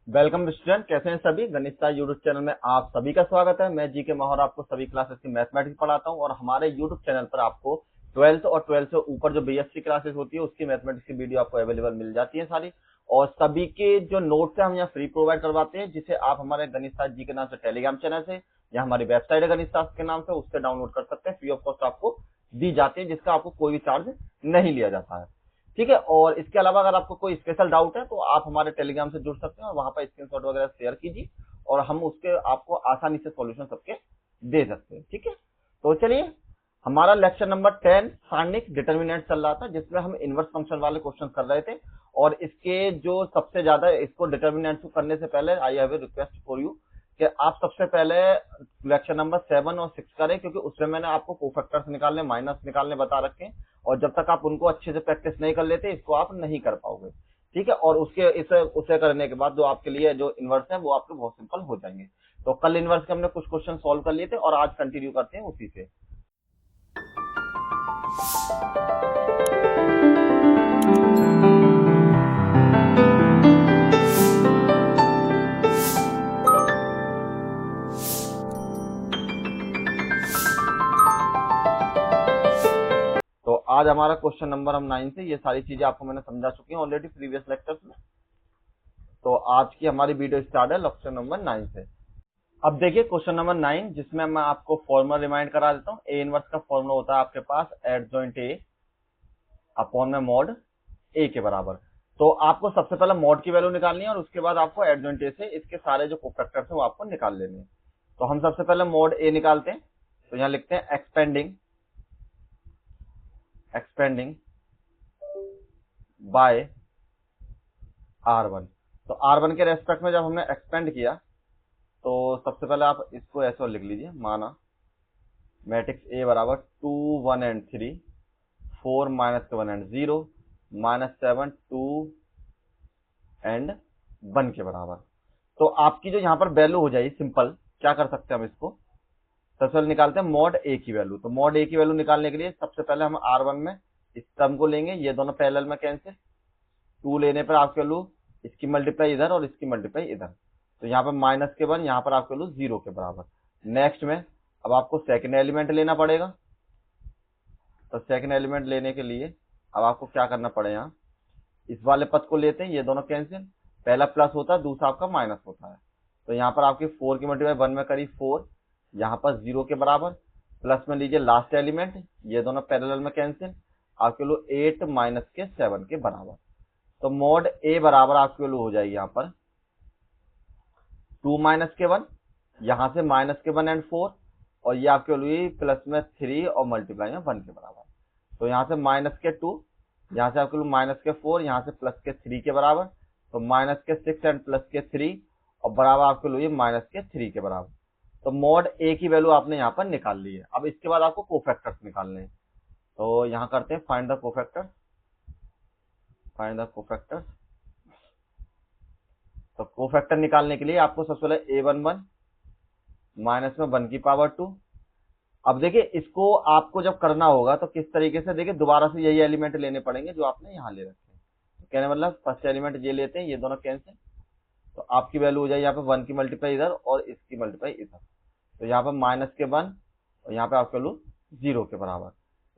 Welcome student, कैसे हैं सभी। गणित सार यूट्यूब चैनल में आप सभी का स्वागत है। मैं जीके माहौर आपको सभी क्लासेस की मैथमेटिक्स पढ़ाता हूं और हमारे यूट्यूब चैनल पर आपको 12th और 12th से ऊपर जो बीएससी क्लासेस होती है उसकी मैथमेटिक्स की वीडियो आपको अवेलेबल मिल जाती है सारी। और सभी के जो नोट्स है हम यहाँ फ्री प्रोवाइड करवाते हैं, जिसे आप हमारे गणित सार जी के नाम से टेलीग्राम चैनल से या हमारी वेबसाइट है गणित शास्त्र के नाम से, उससे डाउनलोड कर सकते हैं। फ्री ऑफ कॉस्ट आपको दी जाती है, जिसका आपको कोई भी चार्ज नहीं लिया जाता है। ठीक है। और इसके अलावा अगर आपको कोई स्पेशल डाउट है तो आप हमारे टेलीग्राम से जुड़ सकते हैं और वहां पर स्क्रीनशॉट वगैरह शेयर कीजिए और हम उसके आपको आसानी से सॉल्यूशन सबके दे सकते हैं। ठीक है। तो चलिए, हमारा लेक्चर नंबर 10 सारणिक डिटर्मिनेंट चल रहा था, जिसमें हम इनवर्स फंक्शन वाले क्वेश्चन कर रहे थे। और इसके जो सबसे ज्यादा इसको डिटर्मिनेंट को करने से पहले I have a request for you कि आप सबसे पहले लेक्चर नंबर 7 और 6 करें, क्योंकि उसमें मैंने आपको कोफैक्टर्स निकालने, माइनस निकालने बता रखे हैं। और जब तक आप उनको अच्छे से प्रैक्टिस नहीं कर लेते, इसको आप नहीं कर पाओगे। ठीक है। और उसे करने के बाद जो आपके लिए जो इनवर्स है वो आपके बहुत सिंपल हो जाएंगे। तो कल इनवर्स के हमने कुछ क्वेश्चन सॉल्व कर लिए थे और आज कंटिन्यू करते हैं उसी से। तो आज हमारा क्वेश्चन नंबर हम 9 से, ये सारी चीजें आपको मैंने समझा चुकी हूँ ऑलरेडी प्रीवियस लेक्चर्स में। तो आज की हमारी वीडियो स्टार्ट है लेक्चर नंबर 9 से। अब देखिए क्वेश्चन नंबर 9, जिसमें मैं आपको फॉर्मूला रिमाइंड करा देता हूँ। ए इनवर्स का फॉर्मूला होता है आपके पास एडजॉइंट ए अपॉन में मॉड ए के बराबर। तो आपको सबसे पहले मॉड की वैल्यू निकालनी है और उसके बाद आपको एडजॉइंट ए से इसके सारे जो कोफैक्टर्स हैं वो आपको निकाल लेने हैं। तो हम सबसे पहले मॉड ए निकालते हैं। तो यहाँ लिखते हैं एक्सपेंडिंग बाय R1। तो R1 के रेस्पेक्ट में जब हमने एक्सपेंड किया तो सबसे पहले आप इसको ऐसे लिख लीजिए, माना मैट्रिक्स ए बराबर 2 1 एंड 3 4 -1 एंड 0 -7 2 एंड 1 के बराबर। तो आपकी जो यहाँ पर वैल्यू हो जाएगी सिंपल, क्या कर सकते हैं हम इसको सबसे पहले निकालते हैं मॉड ए की वैल्यू। तो मॉड ए की वैल्यू निकालने के लिए सबसे पहले हम R1 में इस टर्म को लेंगे, ये दोनों पैरेलल में कैंसिल, 2 लेने पर आपकी वैल्यू इसकी मल्टीप्लाई इधर और इसकी मल्टीप्लाई इधर। तो यहाँ पर माइनस के 1, यहाँ पर आपकी वैल्यू 0 के बराबर। नेक्स्ट में अब आपको सेकंड एलिमेंट लेना पड़ेगा। तो सेकंड एलिमेंट लेने के लिए अब आपको क्या करना पड़ेगा, इस वाले पद को लेते हैं, ये दोनों कैंसिल, पहला प्लस होता है दूसरा आपका माइनस होता है। तो यहाँ पर आपकी 4 की मल्टीप्लाई 1 में करी 4, यहाँ पर 0 के बराबर, प्लस में लीजिए लास्ट एलिमेंट, ये दोनों पैरेलल में कैंसिल, आपके लिए 8 माइनस के 7 के बराबर। तो मॉड ए बराबर आपकी वैल्यू हो जाएगी यहाँ पर 2 माइनस के 1, यहाँ से माइनस के 1 एंड 4, और ये आपकी वैल्यू प्लस में 3 और मल्टीप्लाई में 1 के बराबर। तो यहाँ से माइनस के 2, यहाँ से आपके माइनस के 4, यहाँ से प्लस के 3 के बराबर। तो माइनस के 6 एंड प्लस के 3 और बराबर आपके लिए माइनस के 3 के बराबर। तो मॉड ए की वैल्यू आपने यहाँ पर निकाल ली है। अब इसके बाद आपको कोफैक्टर्स निकालने हैं। तो यहाँ करते हैं फाइंड द कोफैक्टर्स। तो कोफैक्टर निकालने के लिए आपको सबसे पहले a11 माइनस में 1 की पावर 2। अब देखिए इसको आपको जब करना होगा तो किस तरीके से, देखिए दोबारा से यही एलिमेंट लेने पड़ेंगे जो आपने यहाँ ले रखे हैं। तो कहने मतलब फर्स्ट एलिमेंट ये लेते हैं, ये दोनों कैंसिल, तो आपकी वैल्यू हो जाए यहाँ पे 1 की मल्टीप्लाई इधर और इसकी मल्टीप्लाई इधर। तो यहाँ पे माइनस के 1 और यहाँ पे आपकी वैल्यू 0 के बराबर।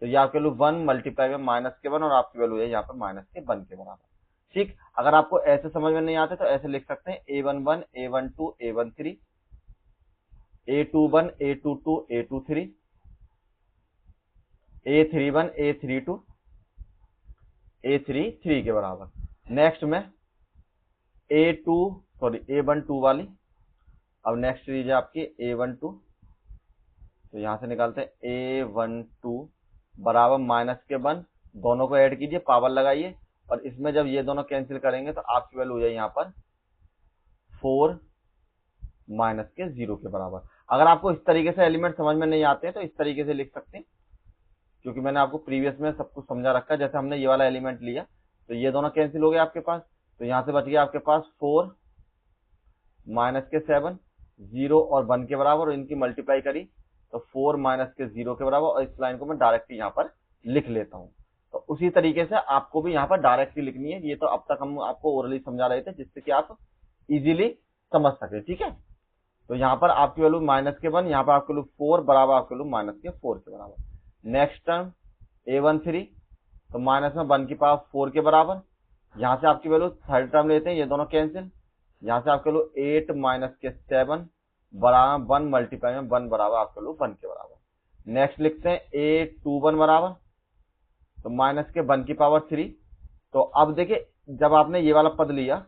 तो ये आपकी वैल्यू 1 मल्टीप्लाई में माइनस के 1 और आपकी वैल्यू है यहाँ पे माइनस के 1 के बराबर। ठीक, अगर आपको ऐसे समझ में नहीं आते तो ऐसे लिख सकते हैं a11 a12 a13 a21 a22 a23 a31 a32 a33 के बराबर। नेक्स्ट में a12 वाली, अब नेक्स्ट लीजिए आपकी a12। तो यहां से निकालते हैं a12 बराबर माइनस के 1, दोनों को ऐड कीजिए, पावर लगाइए, और इसमें जब ये दोनों कैंसिल करेंगे तो आपकी वैल्यू हो जाए यहाँ पर 4 माइनस के 0 के बराबर। अगर आपको इस तरीके से एलिमेंट समझ में नहीं आते हैं तो इस तरीके से लिख सकते हैं, क्योंकि मैंने आपको प्रीवियस में सब कुछ समझा रखा है। जैसे हमने ये वाला एलिमेंट लिया तो ये दोनों कैंसिल हो गए आपके पास, तो यहां से बच गया आपके पास 4 माइनस के 7, 0 और 1 के बराबर, और इनकी मल्टीप्लाई करी तो 4 माइनस के 0 के बराबर। और इस लाइन को मैं डायरेक्ट यहाँ पर लिख लेता हूँ। तो उसी तरीके से आपको भी यहाँ पर डायरेक्टली लिखनी है। ये तो अब तक हम आपको ओरली समझा रहे थे, जिससे कि आप इजीली समझ सके, ठीक है। तो यहाँ पर आपकी वैल्यू -1, यहाँ पर आपकी वैल्यू 4 बराबर आपकी वैल्यू -4 के बराबर। नेक्स्ट टर्म a13, तो माइनस में 1 की पावर 4 के बराबर। यहाँ से आपकी वैल्यू थर्ड टर्म लेते हैं, ये दोनों कैंसिल। यहाँ से आपकी वैल्यू 8 -7 बराबर 1 मल्टीप्लाई में 1 बराबर आपकी वैल्यू 1 के बराबर। नेक्स्ट लिखते हैं a21 बराबर, तो माइनस के 1 की पावर 3। तो अब देखिए जब आपने ये वाला पद लिया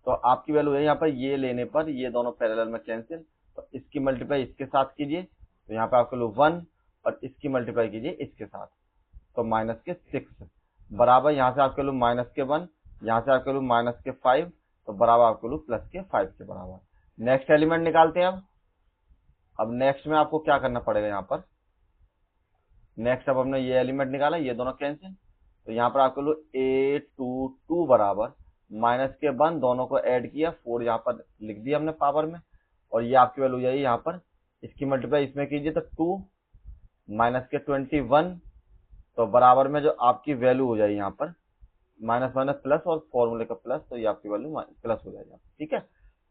तो आपकी वैल्यू है यहाँ पर, ये लेने पर ये दोनों पैरेलल में कैंसिल, तो इसकी मल्टीप्लाई इसके साथ कीजिए, तो यहाँ पे आपकी वैल्यू 1, और इसकी मल्टीप्लाई कीजिए इसके साथ, तो -6 बराबर। यहाँ से आपके वैल्यू -1, यहाँ से आपके वैल्यू -5, तो बराबर आपके वैल्यू +5 के बराबर। नेक्स्ट एलिमेंट निकालते हैं अब नेक्स्ट में आपको क्या करना पड़ेगा, यहाँ पर नेक्स्ट अब हमने ये एलिमेंट निकाला, ये दोनों कैंसिल, तो यहाँ पर आपको a22 बराबर -1 दोनों को ऐड किया, 4 यहाँ पर लिख दिया हमने पावर में, और ये आपकी वैल्यू यही यहाँ पर, इसकी मल्टीप्लाई इसमें कीजिए तो 2 -21, तो बराबर में जो आपकी वैल्यू हो जाएगी यहाँ पर माइनस माइनस प्लस और फॉर्मूले का प्लस, तो ये आपकी वैल्यू प्लस हो जाएगी, ठीक है।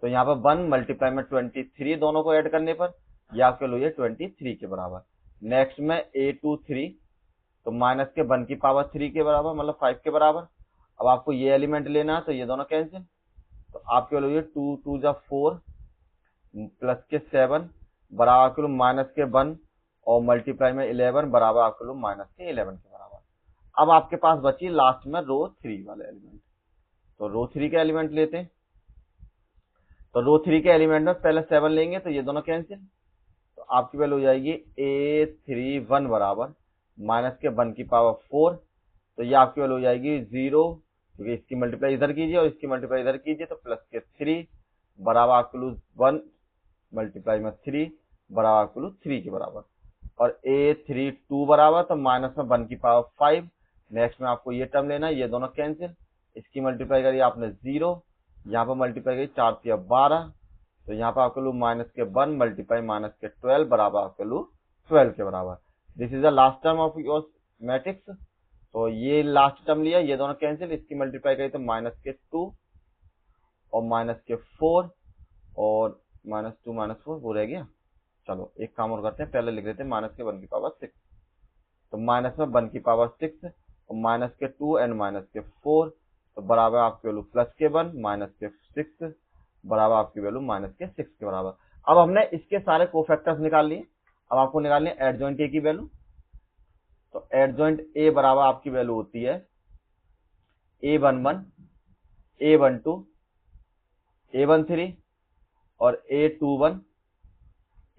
तो यहाँ पर 1 मल्टीप्लाई में 23 दोनों को ऐड करने पर ये आपके वैल्यू है 23 के बराबर। नेक्स्ट में a23, तो माइनस के 1 की पावर 3 के बराबर, मतलब 5 के बराबर। अब आपको ये एलिमेंट लेना है, तो ये दोनों कैंसिल, तो आपके वैल्यू ये 2 2 जा 4 प्लस के 7 बराबर आपके वैल्यू -1 और मल्टीप्लाई में 11 बराबर आपके वैल्यू -11 के बराबर। अब आपके पास बची लास्ट में रो 3 वाले एलिमेंट, तो रो 3 के एलिमेंट लेते हैं। तो रो 3 के एलिमेंट में पहले 7 लेंगे, तो ये दोनों कैंसिल, तो आपकी वैल्यू हो जाएगी a31 बराबर -1 की पावर 4, तो ये आपकी वैल्यू हो जाएगी 0, क्योंकि इसकी मल्टीप्लाई इधर कीजिए और इसकी मल्टीप्लाई इधर कीजिए, तो प्लस के 3 बराबर आपकी वैल्यू 1 मल्टीप्लाई में 3 बराबर आपकी वैल्यू 3 के बराबर। और a32 बराबर, तो माइनस में 1 की पावर 5। नेक्स्ट में आपको ये टर्म लेना है, ये दोनों कैंसिल, इसकी मल्टीप्लाई करिए आपने 0, यहाँ पर मल्टीप्लाई करिए 4 से 12, तो यहाँ पर आपके -1 मल्टीप्लाई -12 बराबर आपके 12 के बराबर। This is the last term of your matrix. तो ये लास्ट टर्म लिया, ये दोनों कैंसिल, इसकी मल्टीप्लाई करिए तो -2 और -4 और -2 -4 वो रह गया। चलो एक काम और करते हैं, पहले लिख देते हैं -1 की पावर 6, तो -1 की पावर 6 और -2 एंड -4, तो बराबर आपकी वैल्यू +1 -6 बराबर आपकी वैल्यू -6 के बराबर। अब हमने इसके सारे कोफैक्टर्स निकाल लिए, अब आपको निकालनी है एडजॉइंट ए की वैल्यू। तो एडजॉइंट ए बराबर आपकी वैल्यू होती है a11, a12, a13 और a21,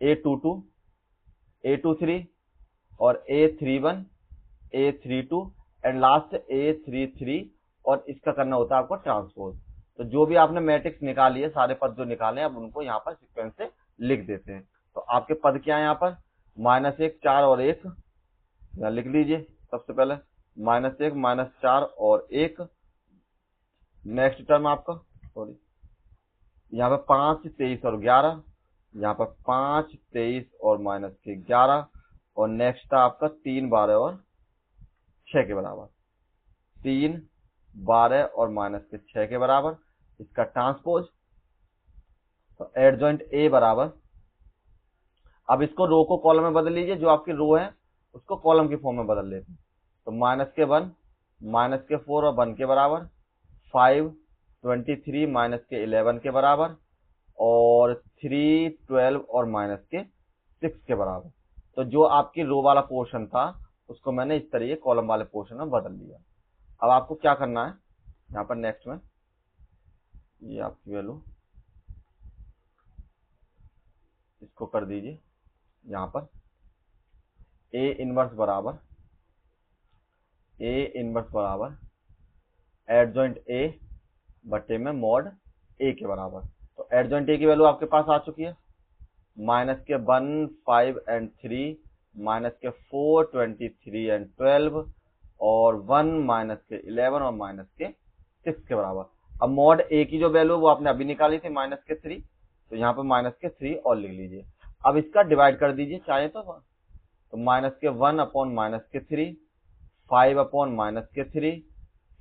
a22, a23 और a31, a32 and last a33, और इसका करना होता है आपको ट्रांसपोज। तो जो भी आपने मैट्रिक्स निकाली है, सारे पद जो निकाले हैं, अब उनको यहाँ पर सीक्वेंस से लिख देते हैं। तो आपके पद क्या है यहाँ पर, -1 4 और 1, यहाँ लिख लीजिए सबसे पहले -1 -4 और 1। नेक्स्ट टर्म आपका सॉरी यहाँ पर 5 23 और 11, यहाँ पर 5 23 और -11, और नेक्स्ट था आपका 3 12 और 6 के बराबर, 3 12 और -6 के बराबर, इसका ट्रांसपोज। तो एडजॉइंट ए बराबर, अब इसको रो को कॉलम में बदल लीजिए, जो आपकी रो है उसको कॉलम की फॉर्म में बदल लेते हैं। तो -1 -4 और 1 के बराबर, 5 23 -11 के बराबर, और 3 12 और -6 के बराबर। तो जो आपकी रो वाला पोर्शन था उसको मैंने इस तरीके कॉलम वाले पोर्शन में बदल लिया। अब आपको क्या करना है, यहाँ पर नेक्स्ट में ये आपकी वैल्यू इसको कर दीजिए, यहाँ पर A इनवर्स बराबर एडजॉइंट A बटे में मॉड A के बराबर। तो एडजॉइंट A की वैल्यू आपके पास आ चुकी है, -1 5 एंड 3, -4 23 एंड 12, और 1 -11 और -6 के बराबर। अब मॉड A की जो वैल्यू वो आपने अभी निकाली थी -3, तो यहाँ पर -3 और लिख लीजिए। अब इसका डिवाइड कर दीजिए चाहे तो -1 अपॉन -3, 5 अपॉन -3,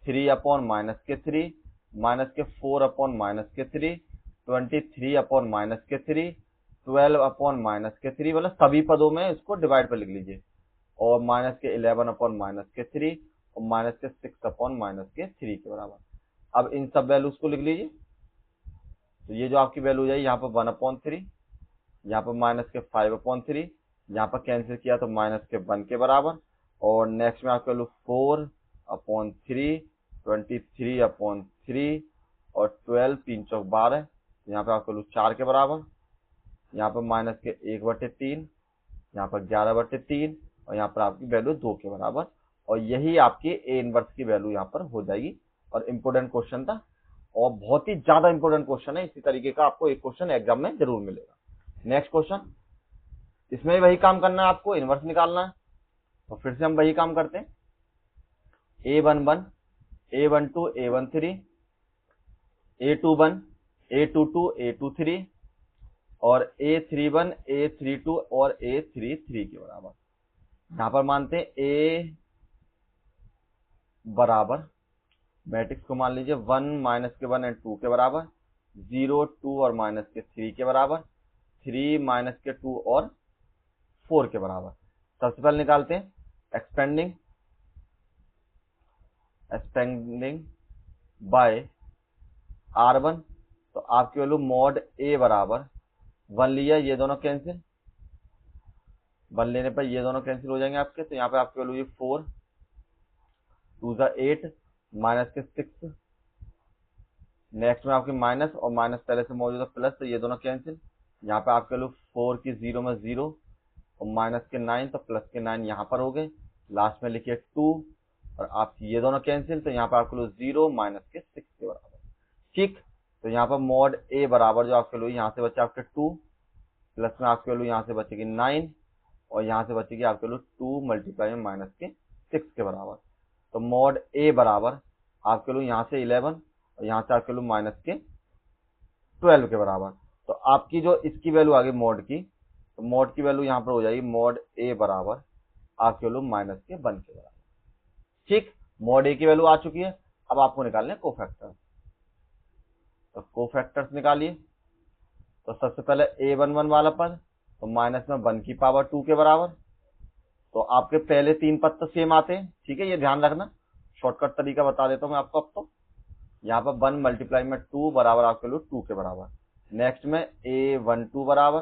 3 अपॉन -3, माइनस के 4 अपॉन माइनस के 3, 23 अपॉन माइनस के 3, 12 अपॉन माइनस के 3, मतलब सभी पदों में इसको डिवाइड पर लिख लीजिए, और माइनस के 11 अपॉन माइनस के 3 और माइनस के 6 अपॉन माइनस के 3 के बराबर। अब इन सब वैल्यूज को लिख लीजिए, तो ये जो आपकी वैल्यू है यहाँ पर 1/3, यहाँ पर माइनस के 5/3, यहाँ पर कैंसिल किया तो माइनस के 1 के बराबर, और नेक्स्ट में आपकी वैल्यू 4/3, 23/3 और 12, 3 चौक 12, यहाँ पे आपकी वैल्यू 4 के बराबर, यहाँ पर माइनस के 1/3, यहाँ पर 11/3 और यहाँ पर आपकी वैल्यू 2 के बराबर, और यही आपकी ए इनवर्स की वैल्यू यहाँ पर हो जाएगी। और इम्पोर्टेंट क्वेश्चन था, और बहुत ही ज्यादा इंपॉर्टेंट क्वेश्चन है, इसी तरीके का आपको एक क्वेश्चन एग्जाम में जरूर मिलेगा। नेक्स्ट क्वेश्चन, इसमें भी वही काम करना है, आपको इनवर्स निकालना है, तो फिर से हम वही काम करते हैं। A11, A12, A13, A21, A22, A23 और A31, A32 और A33 के बराबर। यहां पर मानते हैं A बराबर, मैट्रिक्स को मान लीजिए 1 माइनस के 1 एंड 2 के बराबर, 0 2 और माइनस के 3 के बराबर, 3 माइनस के 2 और 4 के बराबर। सबसे पहले निकालते हैं एक्सपेंडिंग बाय R1, तो आपकी वैल्यू मॉड A बराबर 1 लिया, ये दोनों कैंसिल, 1 लेने पर ये दोनों कैंसिल हो जाएंगे आपके, तो यहाँ पे आपकी वैल्यू ये 4 2 8 माइनस के 6, नेक्स्ट में आपकी माइनस और माइनस पहले से मौजूद है प्लस, तो ये दोनों कैंसिल, यहाँ पे आपके वैल्यू 4 की 0 में 0 और माइनस के 9 तो प्लस के 9 यहाँ पर हो गए, लास्ट में लिखिए 2 और आप ये दोनों कैंसिल, तो यहाँ पे आपके वैल्यू 0 माइनस के 6 के बराबर। ठीक, तो यहाँ पर मॉड ए बराबर जो आपके वैल्यू यहाँ से बचे आपके 2, प्लस में आपके वैल्यू यहाँ से बचेगी 9 और यहाँ से बचेगी आपके वैल्यू 2 मल्टीप्लाई में माइनस के 6 के बराबर। तो मॉड ए बराबर आपके वैल्यू यहाँ से 11 और यहाँ से आपके वैल्यू माइनस के 12 के बराबर। तो आपकी जो इसकी वैल्यू आ गई मॉड की, तो मॉड की वैल्यू यहाँ पर हो जाएगी मॉड ए बराबर आपके वैल्यू माइनस के 1 के बराबर। ठीक, मॉड ए की वैल्यू आ चुकी है, अब आपको निकालने हैं कोफैक्टर्स। तो कोफैक्टर्स निकालिए, तो सबसे पहले A11 वाला पद, तो माइनस में 1 की पावर 2 के बराबर, तो आपके पहले 3 पद तो सेम आते हैं, ठीक है, ये ध्यान रखना, शॉर्टकट तरीका बता देता हूं मैं आपको। अब तो यहाँ पर 1 मल्टीप्लाई में 2 बराबर आपके लोग 2 के बराबर। नेक्स्ट में A12 बराबर,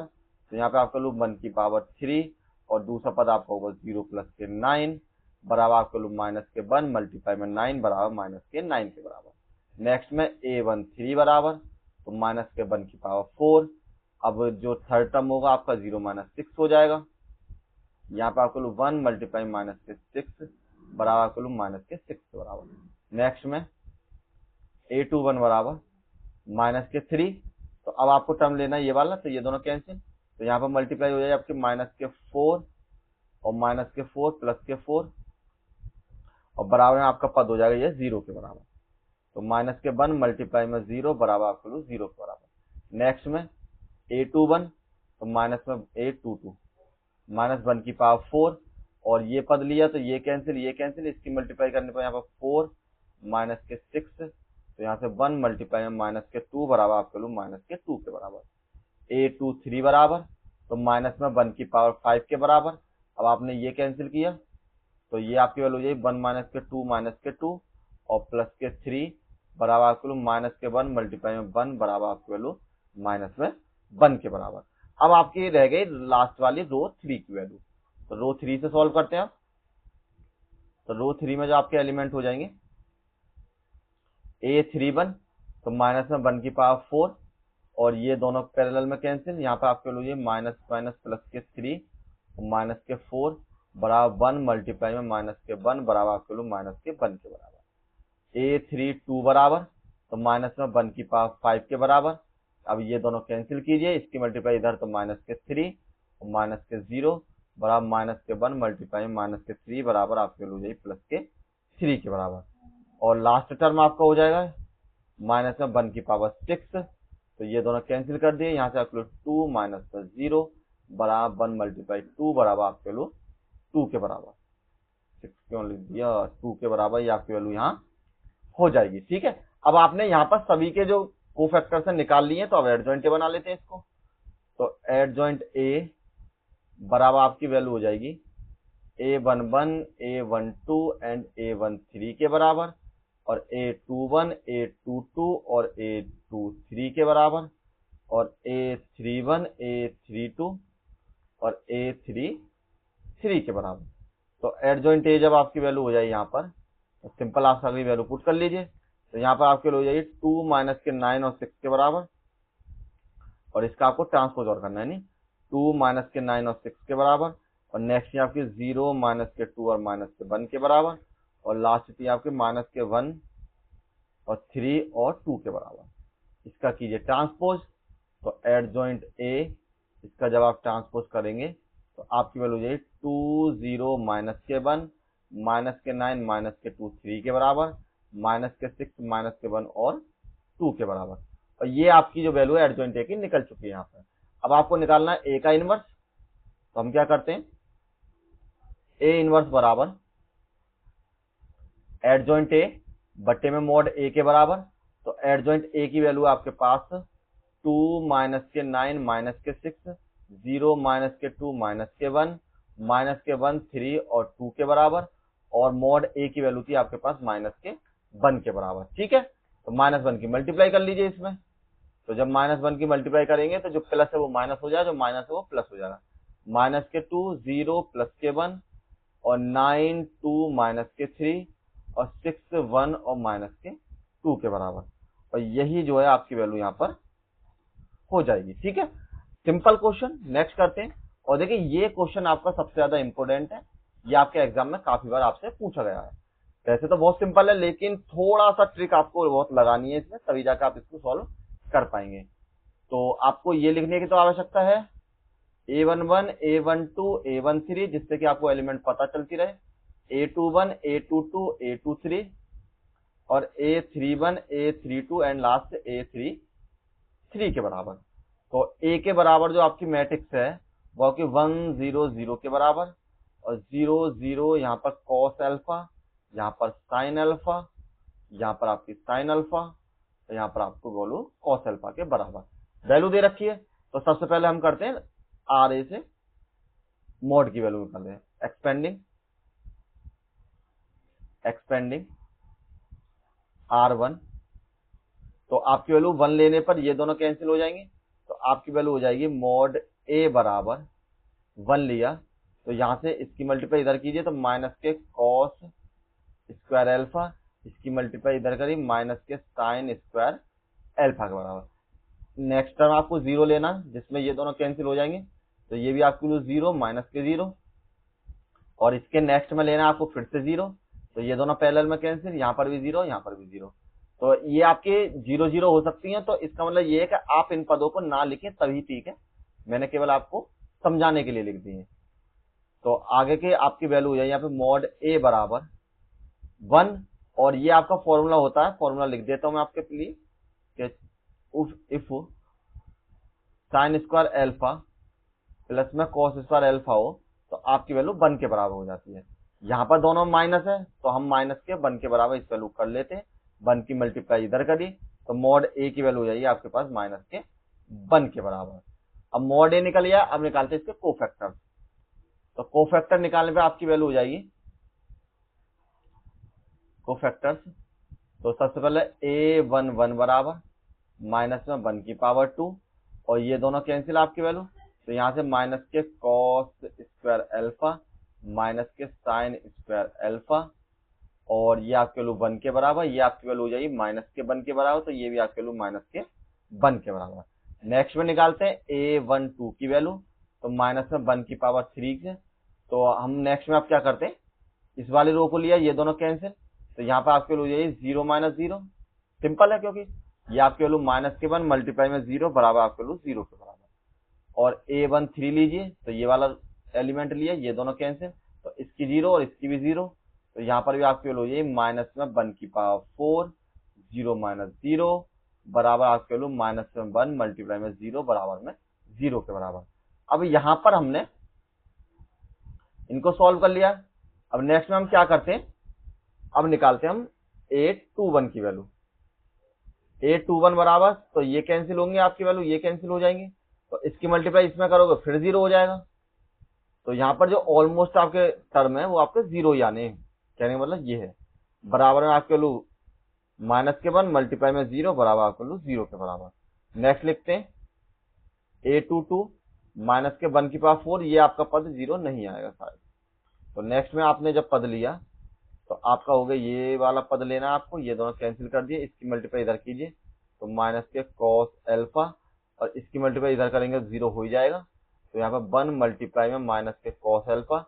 तो यहाँ पे आपका लोग 1 की पावर 3 और दूसरा पद आपका होगा 0 प्लस के 9 बराबर आपके लोग माइनस के 1 मल्टीप्लाई में 9 बराबर माइनस के 9 के बराबर। नेक्स्ट में A13 बराबर, तो माइनस के 1 की पावर 4, अब जो थर्ड टर्म होगा आपका 0 माइनस 6 हो जाएगा, यहाँ पे आपको 1 मल्टीप्लाई माइनस के 6 बराबर आपको माइनस के 6 के बराबर। नेक्स्ट में A21 बराबर माइनस के 3, तो अब आपको टर्म लेना है ये वाला, तो ये दोनों कैंसिल, तो यहाँ पर मल्टीप्लाई हो जाएगा आपके माइनस के 4 और माइनस के 4 प्लस के 4 और बराबर में आपका पद हो जाएगा ये 0 के बराबर। तो माइनस के 1 मल्टीप्लाई में 0 बराबर आपको 0 के बराबर। नेक्स्ट में A21, तो माइनस में A22 माइनस 1 की पावर 4 और ये पद लिया तो ये कैंसिल, इसकी मल्टीप्लाई करने पर यहाँ पर 4 माइनस के 6, तो यहाँ से 1 मल्टीप्लाई में माइनस के 2 बराबर आपके लोग माइनस के 2 के बराबर। A23 बराबर, तो माइनस में 1 की पावर 5 के बराबर, अब आपने ये कैंसिल किया तो ये आपकी वैल्यू हो जाएगी 1 माइनस के 2 माइनस के 2 और प्लस के 3 बराबर आपके लोग माइनस के 1 मल्टीप्लाई में 1 बराबर आपकी वैल्यू माइनस में 1 के बराबर। अब आपकी रह गई लास्ट वाली रो 3 की वैल्यू, तो रो 3 से सॉल्व करते हैं आप। तो रो 3 में जो आपके एलिमेंट हो जाएंगे A31, तो माइनस में 1 की पावर 4 और ये दोनों पैरेलल में कैंसिल, यहाँ पे आपके लोग माइनस माइनस प्लस के 3 और माइनस के 4 बराबर 1 मल्टीप्लाई में माइनस के 1 बराबर आपके लोग माइनस के 1 के बराबर। A32 बराबर, तो माइनस में 1 की पावर 5 के बराबर, अब ये दोनों कैंसिल कीजिए, इसकी मल्टीप्लाई इधर तो माइनस के 3 और माइनस के 0 बराबर माइनस के 1 मल्टीप्लाई माइनस के 3 बराबर आपके हो जाएगी प्लस के 3 के बराबर। और लास्ट टर्म आपका हो जाएगा माइनस में 1 की पावर 6, तो ये दोनों कैंसिल कर दिए, यहाँ से आपके 2 माइनस का 0 बराबर 1 मल्टीप्लाई 2 बराबर आपके लोग 2 के बराबर। 6 क्यों लिख दिया, 2 के बराबर ये आपकी वैल्यू यहाँ हो जाएगी। ठीक है, अब आपने यहाँ पर सभी के जो कोफैक्टर से निकाल लिए, तो अब एडजॉइंट ए बना लेते हैं इसको। तो एडजॉइंट ए बराबर आपकी वैल्यू हो जाएगी A11, A12 एंड A13 के बराबर, और A21, A22 और A23 के बराबर, और A31, A32 और A33 के बराबर। तो एडजॉइंट ए जब आपकी वैल्यू हो जाएगी यहाँ पर, तो सिंपल आप अगली वैल्यू पुट कर लीजिए। तो यहाँ पर आपकी वैल्यू हो जाएगी 2 माइनस के 9 और 6 के बराबर, और इसका आपको ट्रांसपोज और करना है, नहीं 2 माइनस के 9 और 6 के बराबर, और नेक्स्ट ये आपकी 0 माइनस के 2 और माइनस के 1 के बराबर, और लास्ट थी आपके माइनस के 1 और 3 और 2 के बराबर। इसका कीजिए ट्रांसपोज। तो एडजॉइंट ए, इसका जब आप ट्रांसपोज करेंगे तो आपकी वैल्यू हो जाएगी 2 0 माइनस के 1 माइनस के 9 माइनस के 2 3 के बराबर, माइनस के 6 माइनस के 1 और 2 के बराबर। और ये आपकी जो वैल्यू है एडजॉइंट ए की निकल चुकी है यहाँ पर। अब आपको निकालना है ए का इनवर्स। तो हम क्या करते हैं, ए इनवर्स बराबर एडजॉइंट ए बट्टे में मॉड ए के बराबर। तो एडजॉइंट ए की वैल्यू आपके पास 2 माइनस के 9 माइनस के 6, 0 माइनस के 2 माइनस के 1 माइनस के 1 3 और 2 के बराबर, और मॉड ए की वैल्यू थी आपके पास माइनस के 1 के बराबर। ठीक है, तो माइनस 1 की मल्टीप्लाई कर लीजिए इसमें। तो जब माइनस 1 की मल्टीप्लाई करेंगे तो जो प्लस है वो माइनस हो जाएगा, जो माइनस है वो प्लस हो जाएगा। माइनस के 2 0 प्लस के 1 और 9 2 माइनस के 3 और 6 1 और माइनस के 2 के बराबर, और यही जो है आपकी वैल्यू यहाँ पर हो जाएगी। ठीक है, सिंपल क्वेश्चन। नेक्स्ट करते हैं। और देखिए ये क्वेश्चन आपका सबसे ज्यादा इंपॉर्टेंट है, ये आपके एग्जाम में काफी बार आपसे पूछा गया है। वैसे तो बहुत सिंपल है, लेकिन थोड़ा सा ट्रिक आपको बहुत लगानी है इसमें, तभी जाकर आप इसको सॉल्व कर पाएंगे। तो आपको ये लिखने की तो आवश्यकता है A11, A12, A13, जिससे कि आपको एलिमेंट पता चलती रहे, A21, A22, A23 और A31, A32 and last A33 के बराबर। तो A के बराबर जो आपकी मैट्रिक्स है वो आपकी 1 0 0 के बराबर, और 0 0 यहाँ पर cos अल्फा, यहाँ पर sin अल्फा, यहाँ पर आपकी sin अल्फा, तो यहाँ पर आपको बोलो cos अल्फा के बराबर वैल्यू दे रखी है। तो सबसे पहले हम करते हैं आर ए से मोड की वैल्यू निकालते हैं। एक्सपेंडिंग R1, तो आपकी वैल्यू 1 लेने पर ये दोनों कैंसिल हो जाएंगे, तो आपकी वैल्यू हो जाएगी मॉड ए बराबर 1 लिया, तो यहां से इसकी मल्टीप्लाई इधर कीजिए, तो माइनस के कॉस स्क्वायर अल्फा, इसकी मल्टीप्लाई इधर करी माइनस के साइन स्क्वायर अल्फा के बराबर। नेक्स्ट टर्म आपको 0 लेना, जिसमें ये दोनों कैंसिल हो जाएंगे, तो ये भी आपकी वैल्यू 0 माइनस के 0, और इसके नेक्स्ट में लेना आपको फिर से 0, तो ये दोनों पैरेलल में कैंसिल, यहाँ पर भी 0 यहाँ पर भी 0, तो ये आपके 0 0 हो सकती हैं। तो इसका मतलब ये है कि आप इन पदों को ना लिखें तभी ठीक है, मैंने केवल आपको समझाने के लिए लिख दी है। तो आगे के आपकी वैल्यू हो जाए यहाँ पे मॉड ए बराबर 1, और ये आपका फॉर्मूला होता है, फॉर्मूला लिख देता हूं मैं आपके लिए, if sine square alpha plus में कॉस स्क्वायर अल्फा हो तो आपकी वैल्यू 1 के बराबर हो जाती है। यहाँ पर दोनों माइनस है, तो हम माइनस के 1 के बराबर इस वैल्यू कर लेते हैं, 1 की मल्टीप्लाई इधर करी, तो मॉड ए की वैल्यू हो जाएगी आपके पास माइनस के 1 के बराबर। अब मॉड ए निकल गया, अब निकालते हैं इसके कोफैक्टर। तो कोफैक्टर निकालने पे आपकी वैल्यू हो जाएगी कोफैक्टर्स, तो सबसे पहले A11 बराबर माइनस में 1 की पावर 2, और ये दोनों कैंसिल आपकी वैल्यू, तो यहां से माइनस के कॉस स्क्वायर अल्फा माइनस के साइन स्क्वायर अल्फा, और ये आपकी वैल्यू 1 के बराबर, ये आपकी वैल्यू हो जाएगी माइनस के 1 के बराबर, तो ये भी आपकी वैल्यू माइनस के 1 के बराबर। नेक्स्ट में निकालते हैं A12 की वैल्यू, तो माइनस में 1 की पावर 3 से, तो हम नेक्स्ट में आप क्या करते हैं, इस वाली रो को लिया, ये दोनों कैंसिल, तो यहाँ पर आपकी वैल्यू हो जाएगी 0 माइनस 0, सिंपल है क्योंकि ये आपकी वैल्यू माइनस के 1 मल्टीप्लाई में 0 बराबर आपकी वैल्यू 0 के बराबर। और A13 लीजिए, तो ये वाला एलिमेंट लिया, ये दोनों कैंसिल, तो इसकी 0 और इसकी भी 0, तो यहाँ पर भी आपकी वैल्यू हो जाएगी माइनस में 1 की पावर 4, 0 माइनस 0 बराबर आपकी वैल्यू माइनस में 1 मल्टीप्लाई में 0 बराबर में 0 के बराबर। अब यहाँ पर हमने इनको सॉल्व कर लिया। अब नेक्स्ट में हम क्या करते हैं, अब निकालते हैं हम A21 की वैल्यू। A21 बराबर, तो ये कैंसिल होंगे आपकी वैल्यू, ये कैंसिल हो जाएंगे, तो इसकी मल्टीप्लाई इसमें करोगे फिर 0 हो जाएगा। तो यहाँ पर जो ऑलमोस्ट आपके टर्म है वो आपके 0 ही आने हैं। कहने का मतलब ये है, बराबर में आपके वैल्यू -1 मल्टीप्लाई में 0 बराबर आपके वैल्यू 0 के बराबर। नेक्स्ट लिखते हैं A22 -1 ये आपका पद 0 नहीं आएगा शायद। तो नेक्स्ट में आपने जब पद लिया तो आपका हो गया ये वाला पद लेना आपको, ये दोनों कैंसिल कर दिए, इसकी मल्टीप्लाई इधर कीजिए तो -cos अल्फा, और इसकी मल्टीप्लाई इधर करेंगे 0 हो ही जाएगा। तो यहाँ पर 1 मल्टीप्लाई में -cos अल्फा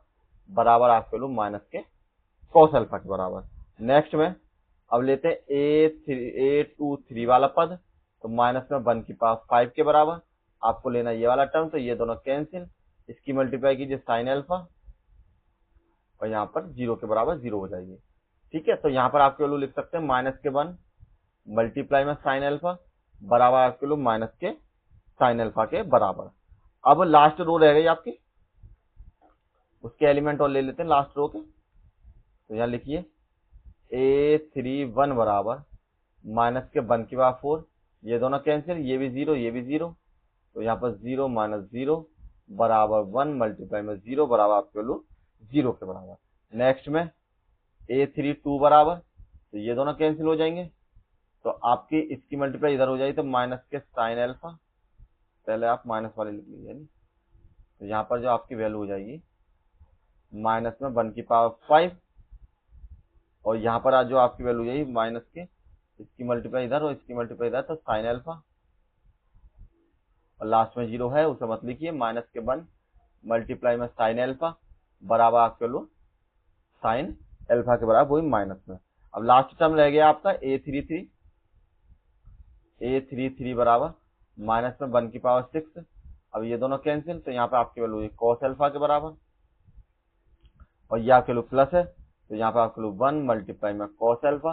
बराबर आपके लो -cos अल्फा के बराबर। नेक्स्ट में अब लेते हैं A23 वाला पद, तो -1 के बराबर आपको लेना ये वाला टर्म, तो ये दोनों कैंसिल, इसकी मल्टीप्लाई कीजिए sin अल्फा, और यहाँ पर 0 के बराबर 0 हो जाएगी। ठीक है, तो यहाँ पर आपके वैल्यू लिख सकते हैं -1 मल्टीप्लाई में sin अल्फा बराबर आपके लोग के sin अल्फा के बराबर। अब लास्ट रो रह गई आपकी, उसके एलिमेंट और ले लेते हैं लास्ट रो के। तो यहाँ लिखिए A31 बराबर -1 ये दोनों कैंसिल, ये भी 0 ये भी 0, तो यहाँ पर 0 -0 बराबर 1 मल्टीप्लाई में 0 बराबर आपके वैल्यू 0 के बराबर। नेक्स्ट में A32 बराबर, तो ये दोनों कैंसिल हो जाएंगे, तो आपकी इसकी मल्टीप्लाई इधर हो जाएगी, तो के sin अल्फा, पहले आप माइनस वाले लिख लीजिए, तो यहाँ पर जो आपकी वैल्यू हो जाएगी -1 और यहाँ पर आज जो आपकी वैल्यू हो जाएगी इसकी मल्टीप्लाई इधर और इसकी मल्टीप्लाई इधर, तो sin अल्फा, और लास्ट में 0 है उसे मत लिखिए, -1 मल्टीप्लाई में sin अल्फा बराबर आपके वैल्यू sin अल्फा के बराबर, वही माइनस में। अब लास्ट टर्म रह गया आपका A33 बराबर -1 अब ये दोनों कैंसिल, तो यहाँ पे आपकी वैल्यू cos अल्फा के बराबर, और ये आपके वैल्यू प्लस है, तो यहाँ पे आपके वैल्यू 1 मल्टीप्लाई में cos अल्फा,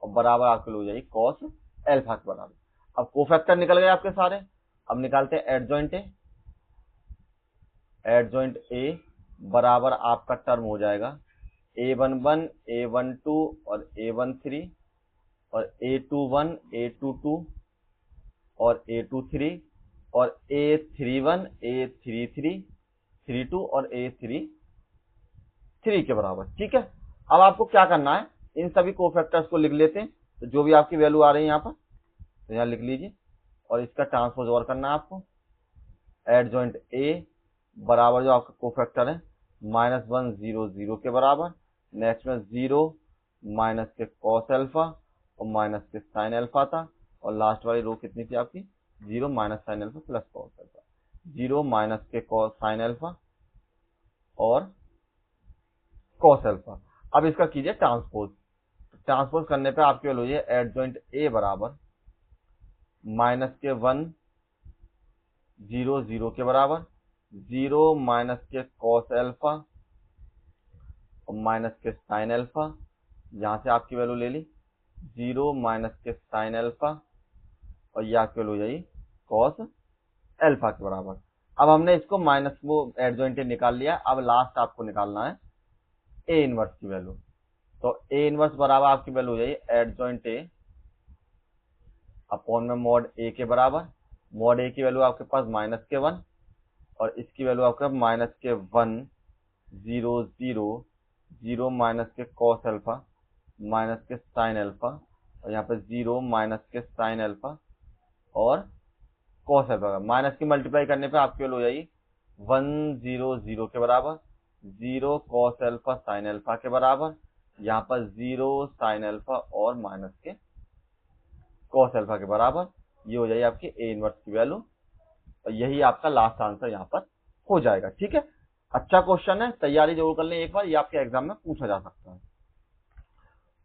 और बराबर आपके वैल्यू हो जाएगी cos अल्फा के बराबर। अब कोफैक्टर निकल गए आपके सारे। अब निकालते हैं एडजॉइंट ए बराबर आपका टर्म हो जाएगा A11 A12 और A13 और A21 A22 और A23 और A31 A33 32 और A33 के बराबर। ठीक है, अब आपको क्या करना है, इन सभी कोफैक्टर्स को लिख लेते हैं, तो जो भी आपकी वैल्यू आ रही है यहाँ पर, तो यहाँ लिख लीजिए, और इसका ट्रांसपोज और करना है आपको। एडजॉइंट ए बराबर जो आपका कोफैक्टर है -1 0 0 के बराबर, नेक्स्ट में 0 के cos अल्फा और के sin अल्फा था, और लास्ट वाली रो कितनी थी आपकी 0 sin alpha plus cos alpha, 0 के sin अल्फा और cos अल्फा। अब इसका कीजिए ट्रांसपोज, ट्रांसपोज करने पे आपकी वैल्यू है एडजॉइंट ए बराबर -1 0 0 के बराबर, 0 के cos अल्फा और के sin अल्फा, यहाँ से आपकी वैल्यू ले ली 0 के sin अल्फा, और ये आपकी वैल्यू हो जाएगी cos अल्फा के बराबर। अब हमने इसको माइनस वो एडजॉइंट निकाल लिया, अब लास्ट आपको निकालना है ए इनवर्स की वैल्यू। तो ए इनवर्स बराबर आपकी वैल्यू हो जाएगी एडजॉइंट ए अपॉन में मॉड ए के बराबर। मॉड ए की वैल्यू आपके पास -1 और इसकी वैल्यू आपका -1 0 0 0 के cos अल्फा के sin अल्फा, और यहाँ पे 0 के sin अल्फा और cos अल्फा, माइनस की मल्टीप्लाई करने पे आपकी वैल्यू हो जाएगी 1 0 0 के बराबर, 0 cos अल्फा sin अल्फा के बराबर, यहाँ पर 0 sin अल्फा और के cos अल्फा के बराबर। ये हो जाएगी आपकी ए इनवर्स की वैल्यू, और यही आपका लास्ट आंसर यहाँ पर हो जाएगा। ठीक है, अच्छा क्वेश्चन है, तैयारी जरूर कर लें एक बार, ये आपके एग्जाम में पूछा जा सकता है,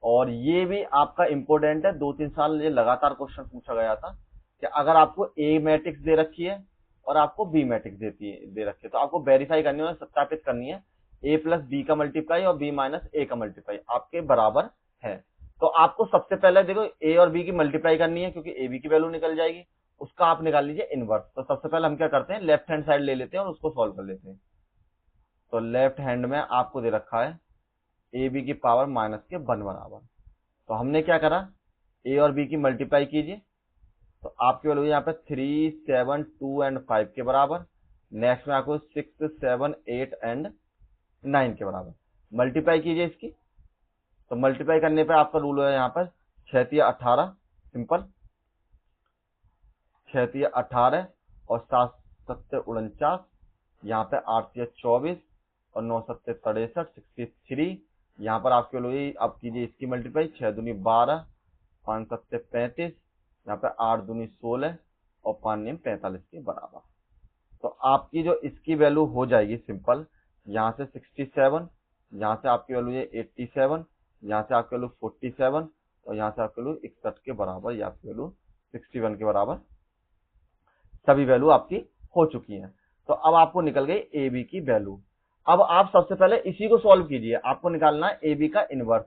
और ये भी आपका इंपोर्टेंट है। 2-3 साल ये लगातार क्वेश्चन पूछा गया था कि अगर आपको ए मैट्रिक्स दे रखी है और आपको बी मैट्रिक्स दे रखी है, तो आपको वेरीफाई करनी है, सत्यापित करनी है ए प्लस बी का मल्टीप्लाई और बी माइनस ए का मल्टीप्लाई आपके बराबर है। तो आपको सबसे पहले देखो ए और बी की मल्टीप्लाई करनी है, क्योंकि ए बी की वैल्यू निकल जाएगी, उसका आप निकाल लीजिए इनवर्स। तो सबसे पहले हम क्या करते हैं, लेफ्ट हैंड साइड ले लेते हैं और उसको सॉल्व कर लेते हैं। तो लेफ्ट हैंड में आपको दे रखा है ए बी की पावर -1 बराबर। तो हमने क्या करा, ए और बी की मल्टीप्लाई कीजिए, तो आपकी वैल्यू यहाँ पे 3, 7, 2 एंड 5 के बराबर। नेक्स्ट में आपको 6, 7, 8 एंड 9 के बराबर मल्टीप्लाई कीजिए इसकी। तो मल्टीप्लाई करने पे आपका रूल है यहाँ पर 6 तिया 18, सिंपल 6 तिया 18 और 7 सत्ते 49, यहाँ पे 8 तिया 24 और 9 सत्ते 63, 63। यहाँ पर आपके वैल्यू आप कीजिए इसकी मल्टीप्लाई, 6 दूनी 12, 5 सत्ते 35, यहाँ पे 8 दूनी 16 और 5 नेम 45 के बराबर। तो आपकी जो इसकी वैल्यू हो जाएगी सिंपल, यहाँ से 67, यहाँ से आपकी वैल्यू है 87, यहाँ से आपकी वैल्यू 47 और यहाँ से आपकी वैल्यू 61 के बराबर या आपकी वैल्यू 61 के बराबर सभी वैल्यू आपकी हो चुकी हैं। तो अब आपको निकल गई ए बी की वैल्यू। अब आप सबसे पहले इसी को सॉल्व कीजिए, आपको निकालना है ए बी का इनवर्स।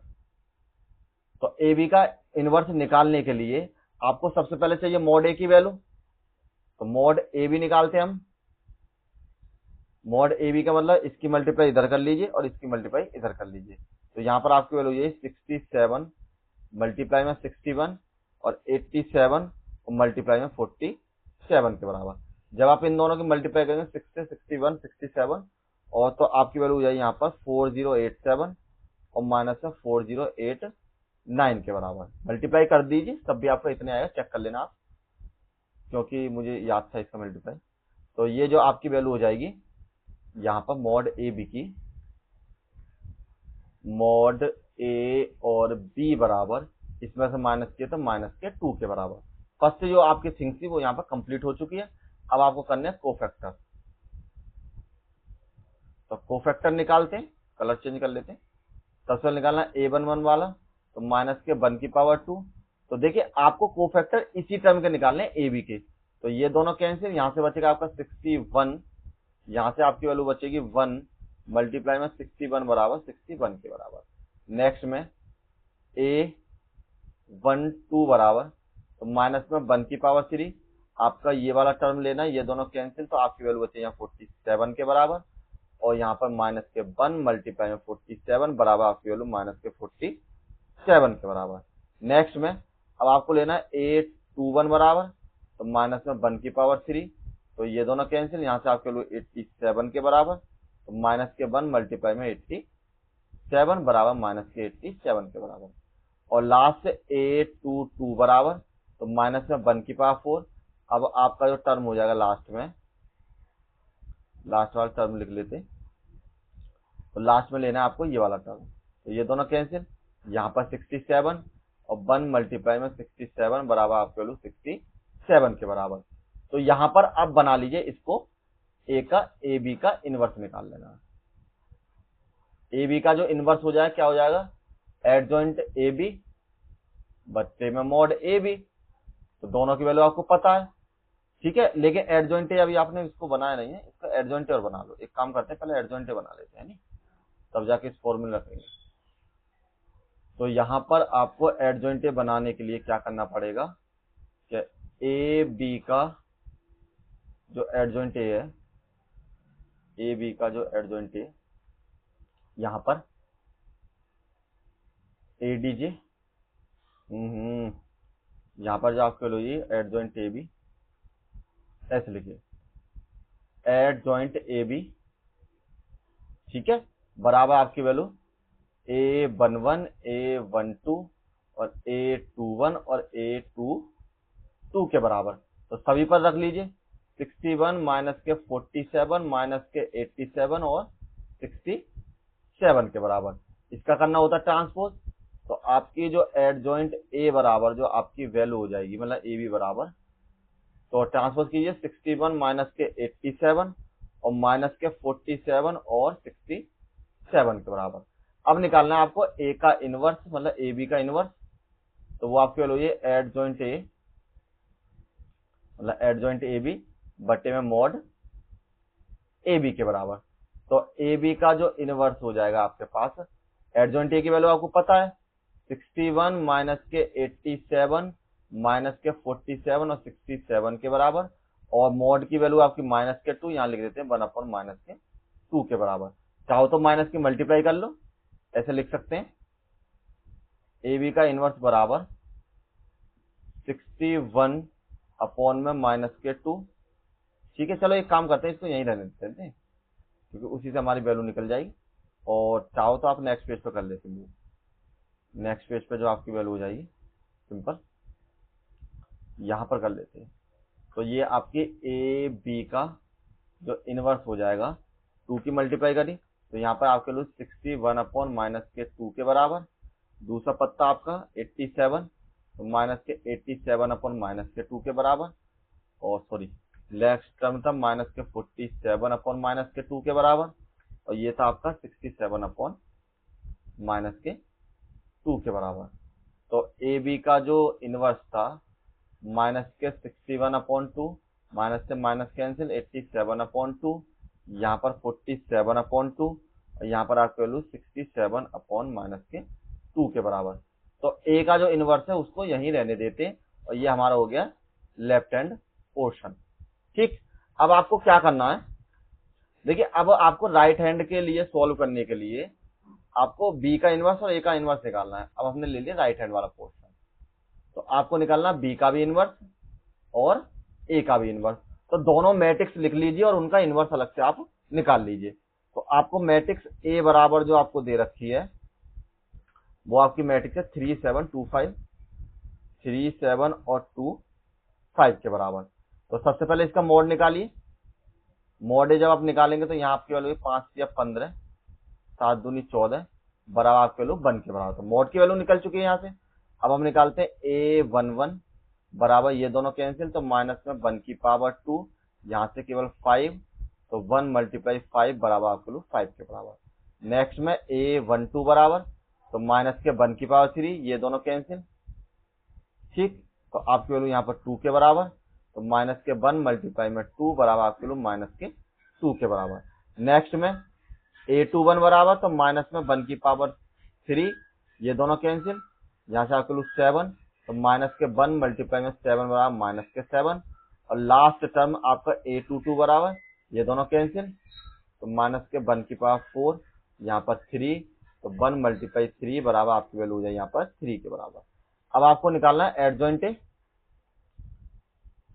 तो ए बी का इनवर्स निकालने के लिए आपको सबसे पहले चाहिए मॉड ए की वैल्यू। तो मॉड ए बी निकालते हैं हम। मॉड ए बी का मतलब इसकी मल्टीप्लाई इधर कर लीजिए और इसकी मल्टीप्लाई इधर कर लीजिए। तो यहां पर आपकी वैल्यू ये 67 मल्टीप्लाई में 61 और 87 और मल्टीप्लाई में 47 के बराबर। जब आप इन दोनों की मल्टीप्लाई करेंगे 60, 61, 67 और तो आपकी वैल्यू हो जाएगी यहाँ पर 4087 और माइनस में 4089 के बराबर। मल्टीप्लाई कर दीजिए तब भी आपको इतने आएगा, चेक कर लेना आप, क्योंकि मुझे याद था इसका मल्टीप्लाई। तो ये जो आपकी वैल्यू हो जाएगी यहाँ पर मॉड ए बी की, मॉड ए और बी बराबर, इसमें से माइनस किया तो माइनस के 2 के बराबर। फर्स्ट जो आपकी थिंग्स थी वो यहाँ पर कंप्लीट हो चुकी है। अब आपको करने हैं कोफैक्टर। तो कोफैक्टर निकालते हैं, कलर चेंज कर लेते हैं। सबसे पहले निकालना है a11 वाला, तो माइनस के 1 की पावर 2। तो देखिए आपको कोफैक्टर इसी टर्म के निकालने ए बी के। तो ये दोनों कैंसिल, यहाँ से बचेगा आपका 61, यहाँ से आपकी वैल्यू बचेगी 1 मल्टीप्लाई में 61 बराबर 61 के बराबर। नेक्स्ट में a12 बराबर, तो माइनस में 1 की पावर 3, आपका ये वाला टर्म लेना है, ये दोनों कैंसिल, तो आपकी वैल्यू बचेगी यहाँ 47 के बराबर और यहाँ पर माइनस के 1 मल्टीप्लाई में 47 बराबर आपकी वैल्यू माइनस के 47 के बराबर। नेक्स्ट में अब आपको लेना है a21 बराबर, तो माइनस में 1 की पावर 3, तो ये दोनों कैंसिल, यहाँ से आपके वैल्यू 87 के बराबर, तो माइनस के 1 मल्टीप्लाई में 87 बराबर माइनस के 87 के बराबर। और लास्ट a22 बराबर, तो माइनस में 1 की पावर 4। अब आपका जो टर्म हो जाएगा लास्ट में, लास्ट वाला टर्म लिख लेते, तो लास्ट में लेना है आपको ये वाला टर्म, तो ये दोनों कैंसिल, यहाँ पर 67 और 1 मल्टीप्लाई में 67 बराबर आपके वैल्यू 67 के बराबर। तो यहां पर अब बना लीजिए इसको ए का ए बी का इनवर्स निकाल लेना। ए बी का जो इनवर्स हो जाएगा क्या हो जाएगा, एडजॉइंट ए बी बट्टे में मॉड ए बी। तो दोनों की वैल्यू आपको पता है, ठीक है। लेकिन एडजॉइंट ए अभी आपने इसको बनाया नहीं है, इसका एडजॉइंट और बना लो। एक काम करते हैं, पहले एडजॉइंट ए बना लेते हैं नहीं, तब जाके इस फॉर्मूला रखेंगे। तो यहां पर आपको एडजॉइंट ए बनाने के लिए क्या करना पड़ेगा कि ए बी का जो एडजॉइंट ए है, ए बी का जो एडजॉइंट ए, यहां पर ए डीजिए, यहां पर जो आपके लो ये एडजॉइंट ए बी ऐसे लिखिए, एडजॉइंट ए बी, ठीक है, बराबर आपकी वैल्यू a11, a12 और a21 और a22 के बराबर। तो सभी पर रख लीजिए 61 माइनस के 47 माइनस के 87 और 67 के बराबर। इसका करना होता है ट्रांसपोज। तो आपकी जो एडजॉइंट ए बराबर जो आपकी वैल्यू हो जाएगी, मतलब ए बी बराबर, तो ट्रांसपोज कीजिए 61 माइनस के 87 और माइनस के 47 और 67 के बराबर। अब निकालना है आपको ए का इनवर्स, मतलब ए बी का इनवर्स। तो वो आपकी वैल्यू है एडजॉइंट ए, मतलब एडजॉइंट ए बी बटे में मॉड ए बी के बराबर। तो ए बी का जो इनवर्स हो जाएगा आपके पास, एडजॉइंट ए की वैल्यू आपको पता है 61 माइनस के 87 माइनस के 47 और 67 के बराबर, और मॉड की वैल्यू आपकी माइनस के 2, यहां लिख देते हैं 1 अपॉन माइनस के 2 के बराबर। चाहो तो माइनस की मल्टीप्लाई कर लो, ऐसे लिख सकते हैं, ए बी का इनवर्स बराबर 61 अपॉन में माइनस के 2। ठीक है, चलो एक काम करते हैं, इसको यहीं रहने देते हैं क्योंकि उसी से हमारी वैल्यू निकल जाएगी। और चाहो तो आप नेक्स्ट पेज पे कर लेते हैं। नेक्स्ट पेज पे जो आपकी वैल्यू हो जाएगी सिंपल यहां पर कर लेते हैं। तो ये आपके ए बी का जो इनवर्स हो जाएगा 2 की मल्टीप्लाई करी तो यहाँ पर आपके लिए 61 अपॉन माइनस के 2 के बराबर। दूसरा पत्ता आपका 87 तो माइनस के 87 अपॉन माइनस के 2 के बराबर। और सॉरी नेक्स्ट टर्म था माइनस के 47 अपॉन माइनस के 2 के बराबर। और ये था आपका 67 अपॉन माइनस के 2 के बराबर। तो ए बी का जो इनवर्स था माइनस के 61 अपॉन 2, माइनस से माइनस कैंसिल 87 अपॉन 2, यहाँ पर 47 अपॉन 2 और यहाँ पर आपकी वैल्यू 67 अपॉन माइनस के 2 के बराबर। तो ए का जो इनवर्स है उसको यहीं रहने देते और ये हमारा हो गया लेफ्ट हैंड पोर्शन। ठीक, अब आपको क्या करना है, देखिए अब आपको राइट हैंड के लिए सॉल्व करने के लिए आपको बी का इनवर्स और ए का इनवर्स निकालना है। अब हमने ले लिया राइट हैंड वाला पोर्शन, तो आपको निकालना बी का भी इनवर्स और ए का भी इनवर्स। तो दोनों मैट्रिक्स लिख लीजिए और उनका इनवर्स अलग से आप निकाल लीजिए। तो आपको मैट्रिक्स ए बराबर जो आपको दे रखी है वो आपकी मैट्रिक्स है 3 7 2 5, 3 7 और 2 5 के बराबर। तो सबसे पहले इसका मोड निकालिए। मोड जब आप निकालेंगे तो यहाँ आपकी वैल्यू 5 या 15, 7 दूनी 14 बराबर आपके वैल्यू 1 के बराबर। तो मोड की वैल्यू निकल चुकी है यहाँ से। अब हम निकालते हैं A11 बराबर ये दोनों कैंसिल तो माइनस में 1 की पावर 2, यहाँ से केवल 5 तो 1 मल्टीप्लाई 5 बराबर आपके वैल्यू 5 के बराबर। नेक्स्ट में A12 बराबर तो माइनस के 1 की पावर 3 ये दोनों कैंसिल। ठीक, तो आपकी वैल्यू यहाँ पर 2 के बराबर तो माइनस के 1 मल्टीप्लाई में 2 बराबर आपके वैल्यू माइनस के 2 के बराबर। नेक्स्ट में A21 बराबर तो माइनस में 1 की पावर 3 ये दोनों कैंसिल, यहाँ से आपके 7 तो माइनस के 1 मल्टीप्लाई में 7 बराबर माइनस के 7। और लास्ट टर्म आपका A22 बराबर ये दोनों कैंसिल तो माइनस के 1 की पावर 4 यहाँ पर 3 तो 1 मल्टीप्लाई 3 बराबर आपकी वैल्यू हो जाए यहाँ पर 3 के बराबर। अब आपको निकालना है एडजॉइंट ए।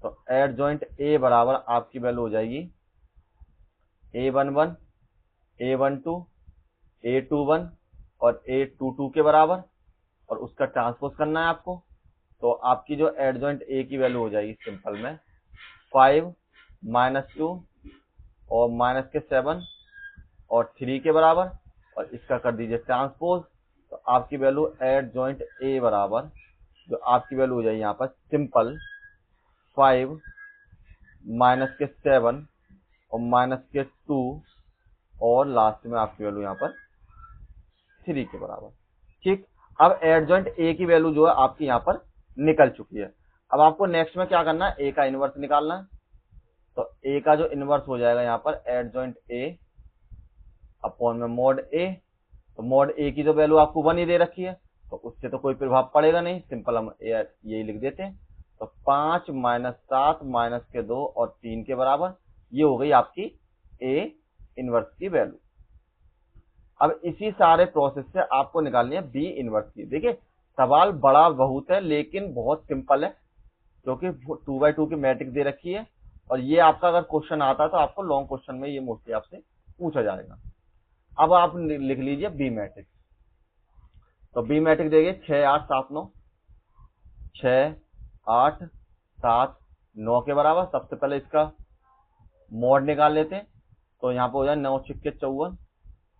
तो एडजॉइंट ए बराबर आपकी वैल्यू हो जाएगी A11, A12, A21 और A22 के बराबर और उसका ट्रांसपोज करना है आपको। तो आपकी जो एडजॉइंट ए की वैल्यू हो जाएगी सिंपल में 5 -2 और माइनस के 7 और 3 के बराबर और इसका कर दीजिए ट्रांसपोज। तो आपकी वैल्यू एडजॉइंट ए बराबर जो आपकी वैल्यू हो जाएगी यहाँ पर सिंपल 5 माइनस के 7 और माइनस के 2 और लास्ट में आपकी वैल्यू यहाँ पर 3 के बराबर। ठीक, अब एडजॉइंट ए की वैल्यू जो है आपकी यहाँ पर निकल चुकी है। अब आपको नेक्स्ट में क्या करना है, ए का इनवर्स निकालना है। तो ए का जो इनवर्स हो जाएगा यहाँ पर एडजॉइंट ए अपॉन में मॉड ए। तो मॉड ए की जो वैल्यू आपको 1 ही दे रखी है तो उससे तो कोई प्रभाव पड़ेगा नहीं, सिंपल हम यही लिख देते हैं। तो 5 - 7 माइनस के 2 और 3 के बराबर ये हो गई आपकी ए इनवर्स की वैल्यू। अब इसी सारे प्रोसेस से आपको निकालनी है बी इनवर्स की। देखिए सवाल बड़ा बहुत है लेकिन बहुत सिंपल है क्योंकि 2x2 की मैट्रिक्स दे रखी है और ये आपका अगर क्वेश्चन आता है तो आपको लॉन्ग क्वेश्चन में ये मोस्टली आपसे पूछा जाएगा। अब आप लिख लीजिए बी मैट्रिक्स। तो बी मैट्रिक्स देंगे 6 8 7 9, 6 8 7 9 के बराबर। सबसे पहले इसका मोड निकाल लेते हैं। तो यहाँ पे हो जाए 9 6 54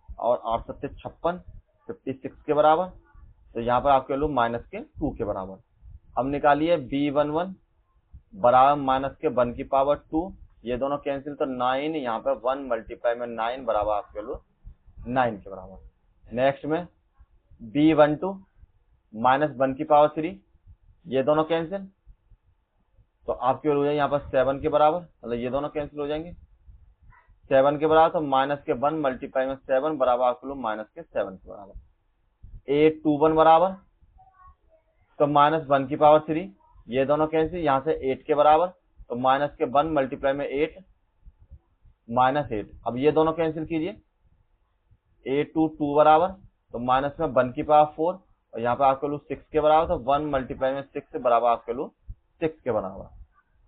और 8 7 56 56 के बराबर। तो यहाँ पर आपके वैल्यू माइनस के 2 के बराबर। अब निकालिए B11 बराबर माइनस के 1 की पावर 2 ये दोनों कैंसिल तो 9 यहाँ पे 1 मल्टीप्लाई में 9 बराबर आपके वैल्यू 9 के बराबर। नेक्स्ट में B12 माइनस 1 की पावर 3 ये दोनों कैंसिल तो आपकी वैल्यू हो जाए यहाँ पर 7 के बराबर, मतलब ये दोनों कैंसिल हो जाएंगे 7 के बराबर। तो माइनस के 1 मल्टीप्लाई में 7 बराबर आपके लोग माइनस के 7 के बराबर। A21 बराबर तो माइनस 1 की पावर 3 ये दोनों कैंसिल, यहाँ से 8 के बराबर तो माइनस के 1 मल्टीप्लाई में 8 माइनस 8। अब ये दोनों कैंसिल कीजिए। A22 बराबर तो माइनस में 1 की पावर 4 और यहाँ पे आपके लोग 6 के बराबर तो 1 मल्टीप्लाई में 6 बराबर आपके लोग 6 के बराबर।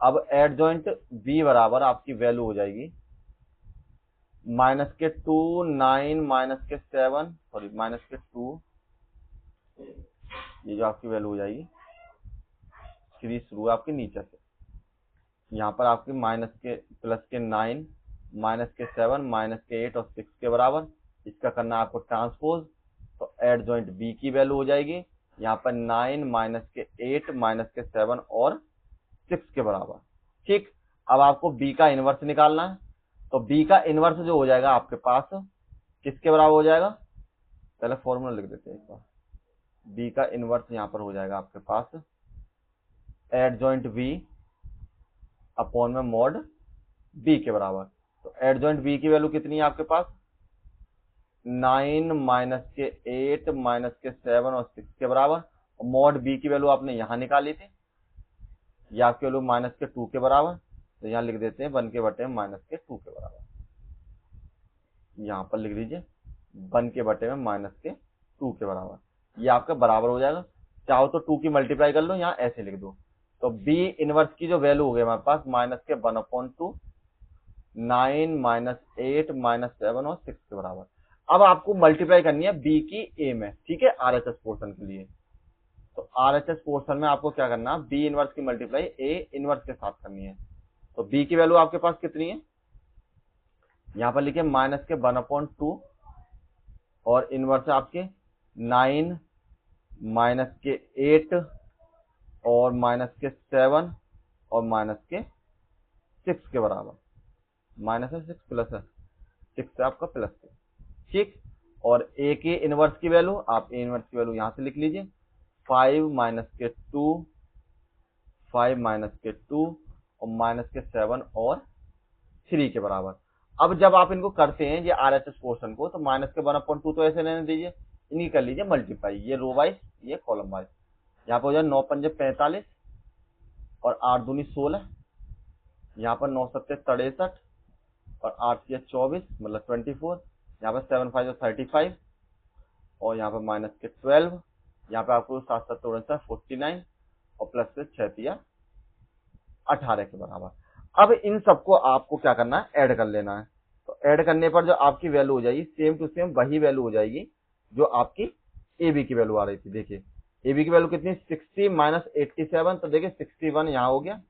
अब एडजॉइंट बी बराबर आपकी वैल्यू हो जाएगी -2 9 -7 सॉरी -2, ये जो आपकी वैल्यू हो जाएगी सीरीज शुरू है आपके नीचे से, यहाँ पर आपकी +9 -7 -8 और 6 के बराबर। इसका करना है आपको ट्रांसपोज, तो एडजॉइंट बी की वैल्यू हो जाएगी यहाँ पर 9 -8 -7 और 6 के बराबर। ठीक, अब आपको बी का इनवर्स निकालना है, तो बी का इनवर्स जो हो जाएगा आपके पास किसके बराबर हो जाएगा, पहले फॉर्मूला लिख देते हैं एक बार। बी का इनवर्स यहाँ पर हो जाएगा आपके पास एडजॉइंट बी अपॉन में मॉड बी के बराबर। तो एडजॉइंट बी की वैल्यू कितनी है आपके पास 9 -8 -7 और 6 के बराबर। और मॉड बी की वैल्यू आपने यहाँ निकाली थी, ये आपकी वैल्यू -2 के बराबर, तो यहाँ लिख देते हैं 1/-2 के बराबर। यहाँ पर लिख लीजिए 1/-2 के बराबर, ये आपका बराबर हो जाएगा। चाहो तो 2 की मल्टीप्लाई कर लो, यहाँ ऐसे लिख दो। तो बी इनवर्स की जो वैल्यू हो गई हमारे पास -1/2 9 -8 -7 और 6 के बराबर। अब आपको मल्टीप्लाई करनी है बी की ए में, ठीक है, आरएचएस पोर्शन के लिए। तो आरएचएस पोर्शन में आपको क्या करना है, बी इनवर्स की मल्टीप्लाई ए इनवर्स के साथ करनी है। तो बी की वैल्यू आपके पास कितनी है, यहाँ पर लिखिए -1/2 और इनवर्स आपके 9 -8 और -7 और -6 के बराबर। -6 प्लस है 6 से आपका प्लस है, ठीक। और ए के इनवर्स की वैल्यू, आप ए इनवर्स की वैल्यू यहां से लिख लीजिए 5 -2 5 -2 और -7 और 3 के बराबर। अब जब आप इनको करते हैं ये आरएचएस पोर्शन को, तो -1/2 तो ऐसे रहने दीजिए, इन्हीं कर लीजिए मल्टीप्लाई, ये रो वाइज ये कॉलम वाइज। यहाँ पर हो जाए 9 पंजे 45 और 8 दूनी 16, यहाँ पर 9 सत्ते 63 और 8 से 24 मतलब 24, यहाँ पर 7 5 35 और यहाँ पर -12, यहाँ पे आपको 7 7 49 और प्लस से 6 18 के बराबर। अब इन सबको आपको क्या करना है, ऐड कर लेना है। तो ऐड करने पर जो आपकी वैल्यू हो जाएगी सेम टू सेम वही वैल्यू हो जाएगी जो आपकी ए बी की वैल्यू आ रही थी। देखिए ए बी की वैल्यू कितनी 60 -87, तो देखिए 61 यहाँ हो गया,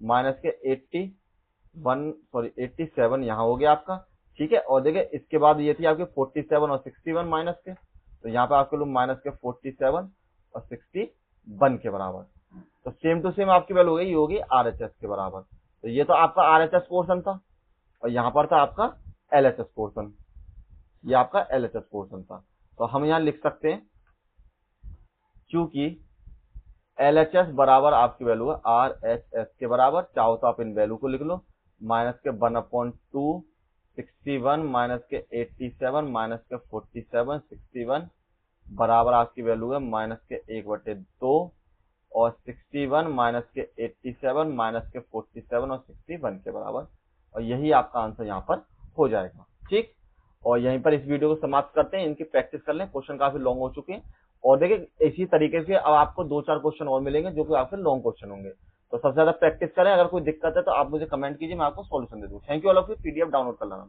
-87 यहाँ हो गया आपका, ठीक है। और देखिए इसके बाद ये थी आपके 47 और 61 माइनस के, तो यहाँ पे आपके लोग -47 और 61 के बराबर। तो सेम टू सेम आपकी वैल्यू हो गई, ये होगी आरएचएस के बराबर। तो ये तो आपका आरएचएस पोर्शन था और यहाँ पर था आपका एलएचएस पोर्शन, ये आपका एलएचएस पोर्शन था। तो हम यहाँ लिख सकते हैं क्योंकि एलएचएस बराबर आपकी वैल्यू है आरएचएस के बराबर, चाहो तो आप इन वैल्यू को लिख लो -1/2 61 -87 -47 61 बराबर आपकी वैल्यू है -1/2 और 61 -87 -47 और 61 के बराबर। और यही आपका आंसर यहाँ पर हो जाएगा, ठीक। और यहीं पर इस वीडियो को समाप्त करते हैं, इनकी प्रैक्टिस कर लें, क्वेश्चन काफी लॉन्ग हो चुके हैं। और देखिए इसी तरीके से अब आपको 2-4 क्वेश्चन और मिलेंगे जो कि आपके लॉन्ग क्वेश्चन होंगे। तो सबसे ज्यादा प्रैक्टिस करें, अगर कोई दिक्कत है तो आप मुझे कमेंट कीजिए, मैं आपको सॉल्यूशन दे दूँ। Thank you all of you, PDF download कर लेना।